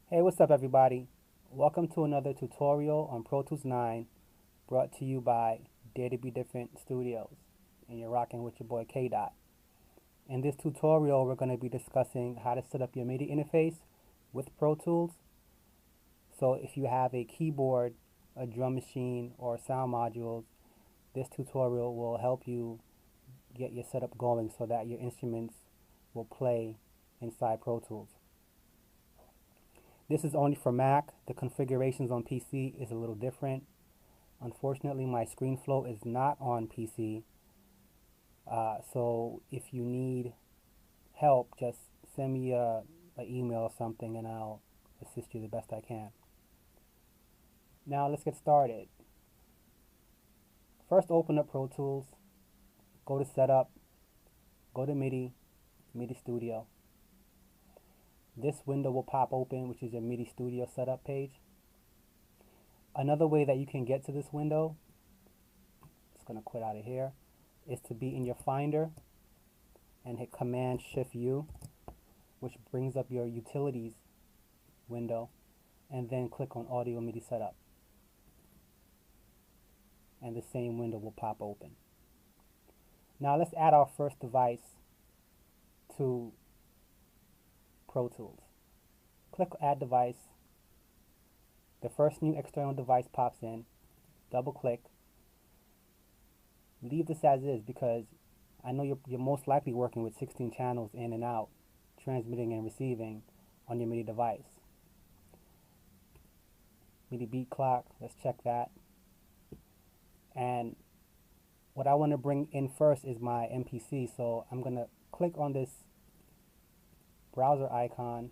Hey, what's up everybody? Welcome to another tutorial on Pro Tools 9 brought to you by Dare to Be Different Studios. And you're rocking with your boy K Dot. In this tutorial, we're going to be discussing how to set up your MIDI interface with Pro Tools. So if you have a keyboard, a drum machine, or sound modules, this tutorial will help you get your setup going so that your instruments will play inside Pro Tools. This is only for Mac. The configurations on PC is a little different. Unfortunately, my ScreenFlow is not on PC. So if you need help, just send me an email or something and I'll assist you the best I can. Now let's get started. First, open up Pro Tools, go to Setup, go to MIDI, MIDI Studio. This window will pop open, which is your MIDI Studio setup page. Another way that you can get to this window, just going to quit out of here, is to be in your Finder and hit Command-Shift-U, which brings up your Utilities window, and then click on Audio MIDI Setup. And the same window will pop open. Now let's add our first device to Pro Tools. Click Add Device. The first new external device pops in. Double click. Leave this as is because I know you're most likely working with 16 channels in and out, transmitting and receiving on your MIDI device. MIDI beat clock, let's check that. And what I want to bring in first is my MPC, so I'm going to click on this browser icon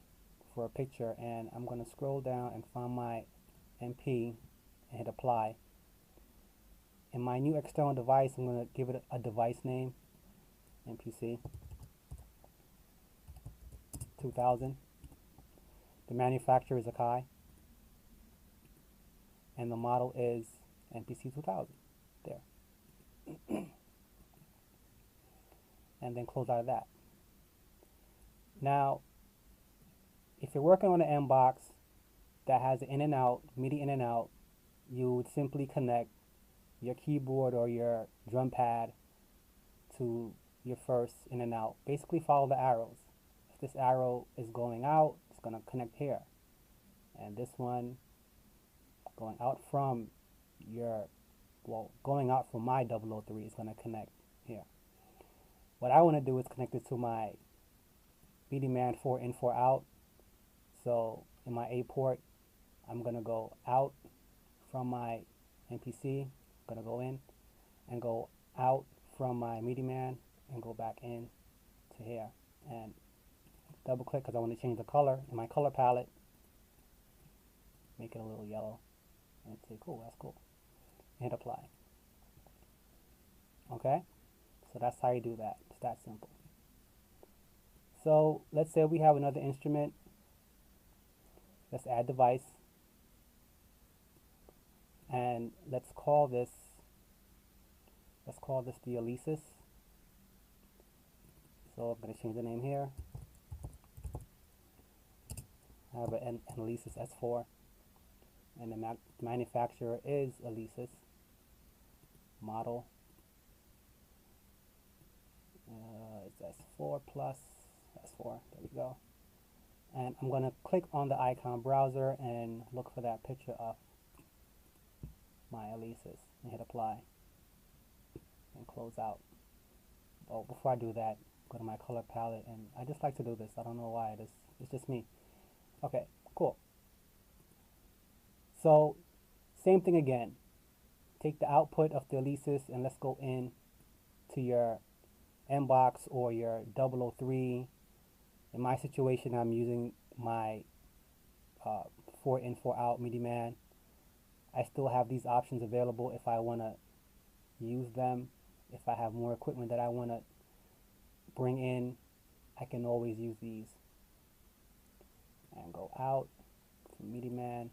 for a picture and I'm going to scroll down and find my MP and hit apply. In my new external device, I'm going to give it a device name, MPC 2000. The manufacturer is Akai and the model is MPC 2000. There. And then close out of that. Now, if you're working on an M box that has in and out, MIDI in and out, you would simply connect your keyboard or your drum pad to your first in and out. Basically follow the arrows. If this arrow is going out, it's going to connect here. And this one going out from your, going out from my 003 is going to connect here. What I want to do is connect it to my Midi Man 4 in 4 out. So in my A port, I'm going to go out from my MPC, I'm going to go in and go out from my Midi Man and go back in to here and double click because I want to change the color in my color palette, make it a little yellow and say cool, that's cool, and hit apply. Okay, so that's how you do that. It's that simple. So let's say we have another instrument. Let's add device and let's call this the Alesis. So I'm going to change the name here. I have an Alesis S4 and the manufacturer is Alesis. Model it's S4 plus S4. There we go. And I'm going to click on the icon browser and look for that picture of my Alesis and hit apply and close out. Oh, before I do that, go to my color palette, and I just like to do this. I don't know why. It's just me. Okay, cool. So same thing again. Take the output of the Alesis and let's go in to your M-Box or your 003. In my situation, I'm using my 4 in 4 out Midi Man. I still have these options available if I want to use them. If I have more equipment that I want to bring in, I can always use these. And go out from Midi Man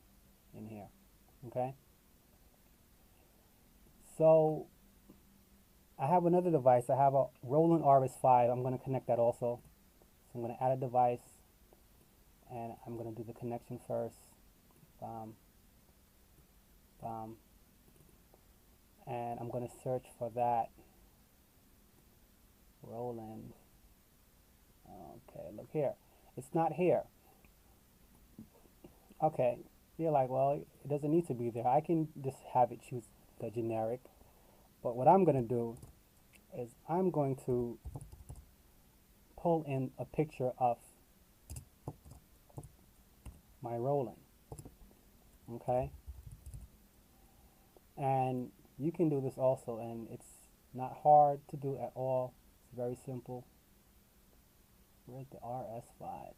in here. Okay? So I have another device. I have a Roland RS5. I'm going to connect that also. So I'm going to add a device and I'm going to do the connection first. Bam, bam, and I'm going to search for that Roland. Okay, look here. It's not here. Okay, you're like, well, it doesn't need to be there. I can just have it choose the generic. But what I'm going to do is I'm going to pull in a picture of my Roland. Okay? And you can do this also, and it's not hard to do at all. It's very simple. Where's the RS5?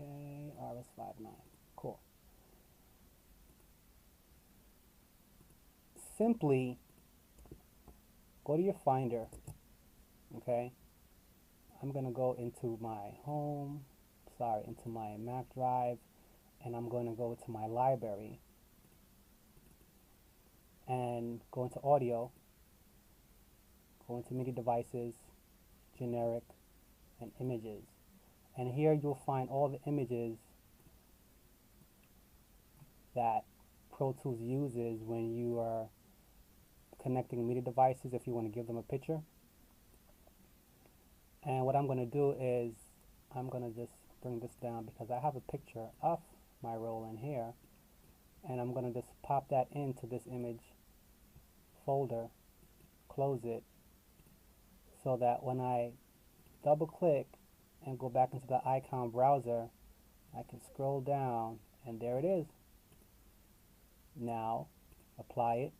Okay, RS59. Cool. Simply go to your Finder. Okay? I'm going to go into my into my Mac drive, and I'm going to go to my library and go into audio, go into MIDI devices, generic, and images. And here you'll find all the images that Pro Tools uses when you are connecting MIDI devices if you want to give them a picture. And what I'm going to do is I'm going to just bring this down because I have a picture of my Roland here, and I'm going to just pop that into this image folder, close it, so that when I double click and go back into the icon browser, I can scroll down and there it is. Now apply it,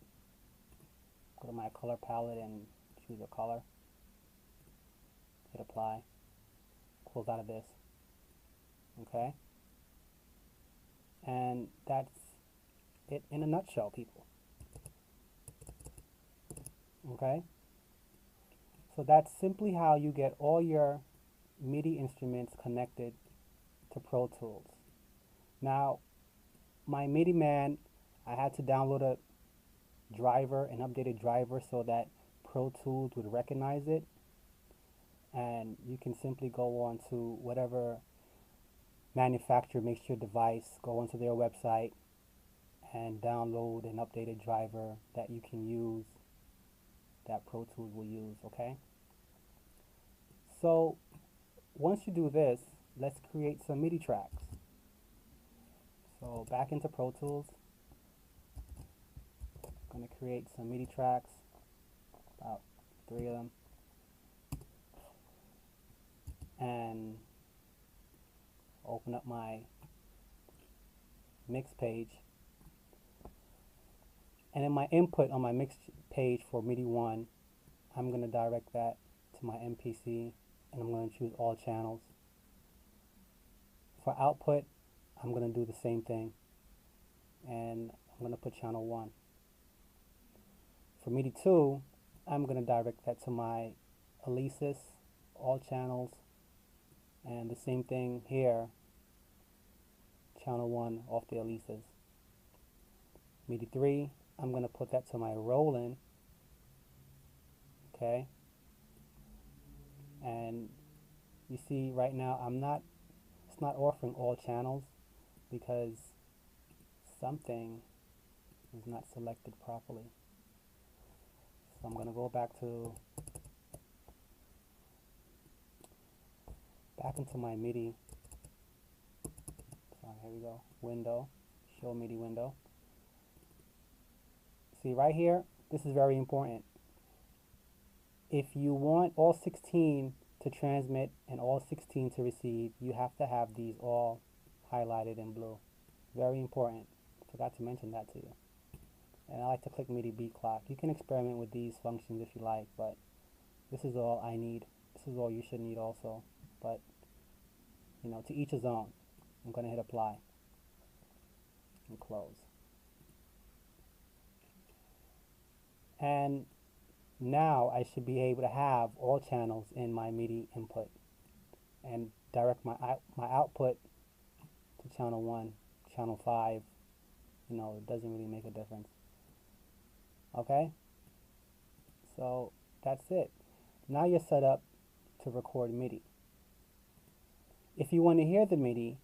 go to my color palette and choose a color, hit apply, close out of this. Okay, and that's it in a nutshell, people. Okay, so that's simply how you get all your MIDI instruments connected to Pro Tools. Now, my MIDI man, I had to download a driver, an updated driver, so that Pro Tools would recognize it. And you can simply go on to whatever manufacturer makes your device, go onto their website and download an updated driver that you can use, that Pro Tools will use, okay? So once you do this, let's create some MIDI tracks. So back into Pro Tools, I'm going to create some MIDI tracks, about 3 of them, and open up my mix page. And in my input on my mix page for MIDI 1, I'm going to direct that to my MPC, and I'm going to choose all channels. For output, I'm going to do the same thing, and I'm going to put channel 1. For MIDI 2, I'm going to direct that to my Alesis, all channels, and the same thing here, channel 1 off the Alesis. MIDI 3, I'm going to put that to my Roland, okay? And you see right now it's not offering all channels because something is not selected properly. So I'm going to go back into my MIDI. So here we go, window, show MIDI window. See right here, this is very important. If you want all 16 to transmit and all 16 to receive, you have to have these all highlighted in blue. Very important. Forgot to mention that to you. And I like to click MIDI beat clock. You can experiment with these functions if you like, but this is all I need. This is all you should need also. But, you know, to each his own. I'm going to hit apply and close. And now I should be able to have all channels in my MIDI input and direct my output to channel 1, channel 5. You know, it doesn't really make a difference. Okay? So that's it. Now you're set up to record MIDI. If you want to hear the MIDI,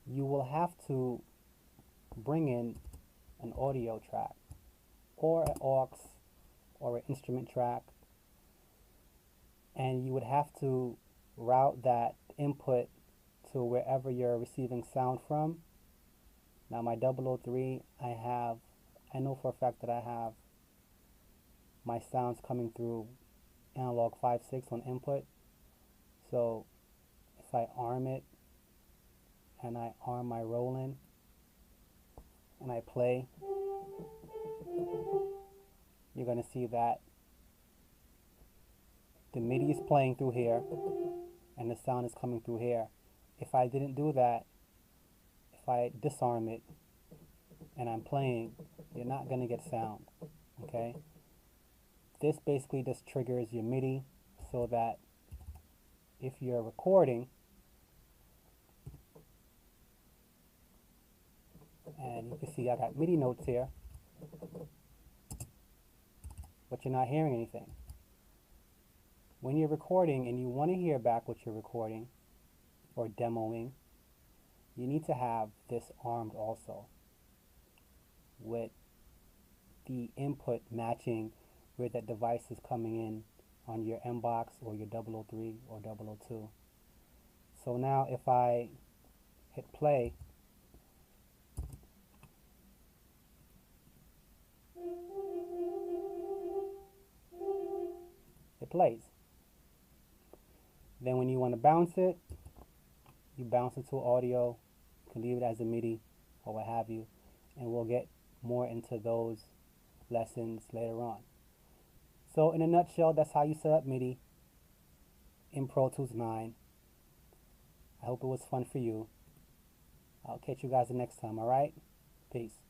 you will have to bring in an audio track or an aux or an instrument track, and you would have to route that input to wherever you're receiving sound from. Now my 003, I know for a fact that I have my sounds coming through analog 5/6 on input. So if I arm it and I arm my Roland and I play, you're going to see that the MIDI is playing through here and the sound is coming through here. If I didn't do that, if I disarm it and I'm playing, you're not going to get sound. Okay? This basically just triggers your MIDI so that if you're recording and you can see I got MIDI notes here, but you're not hearing anything. When you're recording and you want to hear back what you're recording or demoing, you need to have this armed also, with the input matching where that device is coming in on your M-Box or your 003 or 002. So now if I hit play, it plays. Then when you want to bounce it, you bounce it to audio. You can leave it as a MIDI or what have you, and we'll get more into those lessons later on. So in a nutshell, that's how you set up MIDI in Pro Tools 9. I hope it was fun for you. I'll catch you guys the next time, alright? Peace.